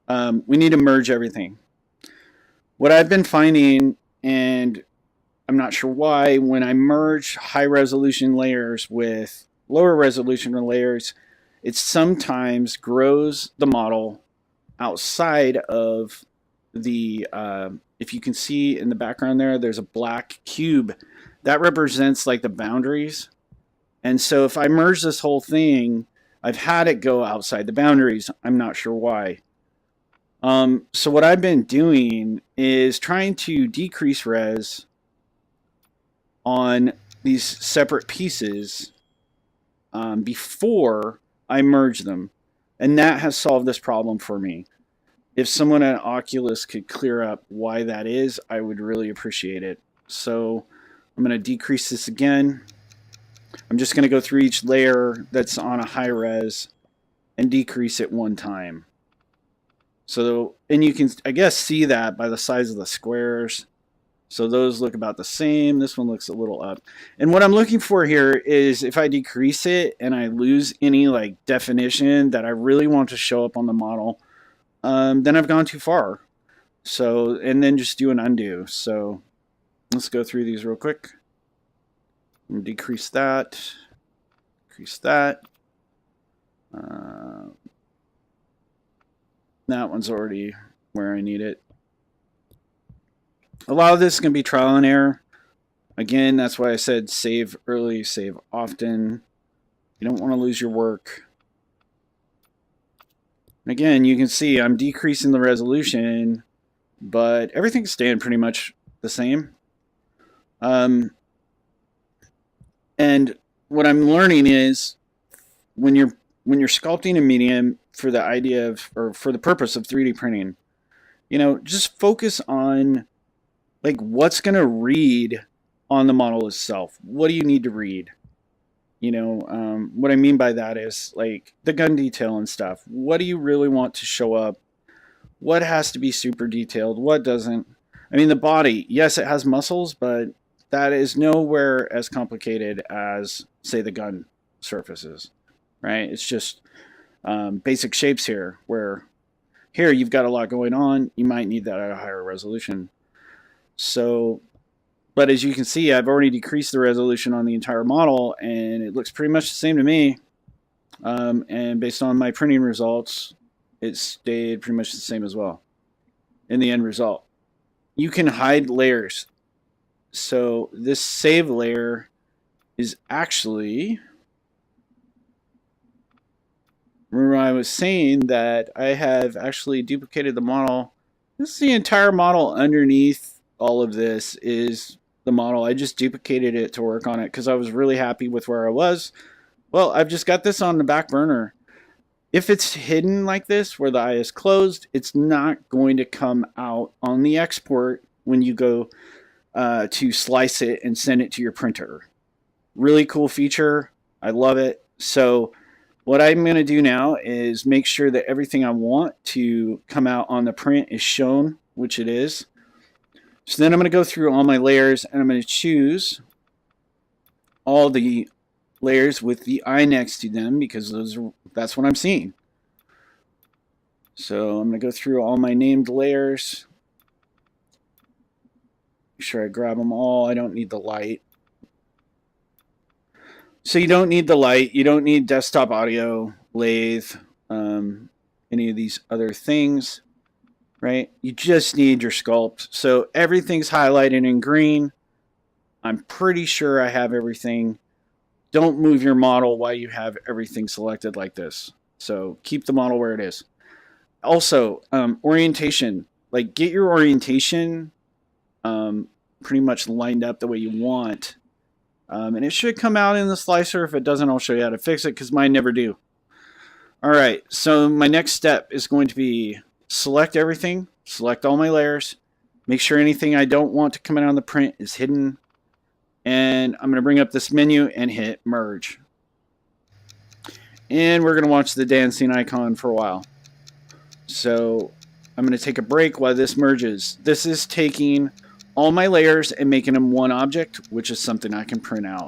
we need to merge everything. What I've been finding, and I'm not sure why, when I merge high resolution layers with lower resolution layers, it sometimes grows the model outside of the, if you can see in the background there's a black cube that represents like the boundaries. And so if I merge this whole thing, I've had it go outside the boundaries. I'm not sure why. So what I've been doing is trying to decrease res on these separate pieces before I merge them. And that has solved this problem for me. If someone at Oculus could clear up why that is, I would really appreciate it. So I'm going to decrease this again. I'm just going to go through each layer that's on a high res and decrease it one time. So, and you can, I guess, see that by the size of the squares. So those look about the same. This one looks a little up. And what I'm looking for here is if I decrease it and I lose any like definition that I really want to show up on the model, then I've gone too far. So, and then just do an undo. So let's go through these real quick. And decrease that. Decrease that. That one's already where I need it. A lot of this can be trial and error. Again, that's why I said save early, save often. You don't want to lose your work. And again, you can see I'm decreasing the resolution, but everything's staying pretty much the same. And what I'm learning is when you're sculpting a medium for the idea of, or for the purpose of 3D printing, you know, just focus on like what's going to read on the model itself. What do you need to read? You know, what I mean by that is like the gun detail and stuff. What do you really want to show up? What has to be super detailed? What doesn't? I mean, the body, yes, it has muscles, but that is nowhere as complicated as, say, the gun surfaces, right? It's just basic shapes here, where here you've got a lot going on. You might need that at a higher resolution. So, but as you can see, I've already decreased the resolution on the entire model, and it looks pretty much the same to me. And based on my printing results, it stayed pretty much the same as well in the end result. You can hide layers. So this save layer is actually, remember I was saying that I have actually duplicated the model. This is the entire model. Underneath all of this is the model. I just duplicated it to work on it because I was really happy with where I was. Well, I've just got this on the back burner. If it's hidden like this, where the eye is closed, it's not going to come out on the export when you go to slice it and send it to your printer. Really cool feature. I love it. So what I'm going to do now is make sure that everything I want to come out on the print is shown, which it is. So then I'm going to go through all my layers, and I'm going to choose all the layers with the eye next to them because that's what I'm seeing. So I'm going to go through all my named layers. Make sure I grab them all. I don't need the light. So you don't need the light. You don't need desktop audio, lathe, any of these other things, right? You just need your sculpt. So everything's highlighted in green. I'm pretty sure I have everything. Don't move your model while you have everything selected like this. So keep the model where it is. Also, orientation. Like get your orientation pretty much lined up the way you want. And it should come out in the slicer. If it doesn't, I'll show you how to fix it because mine never do. All right, so my next step is going to be select everything, select all my layers, make sure anything I don't want to come out on the print is hidden, and I'm going to bring up this menu and hit merge. And we're going to watch the dancing icon for a while. So I'm going to take a break while this merges. This is taking all my layers and making them one object, which is something I can print out.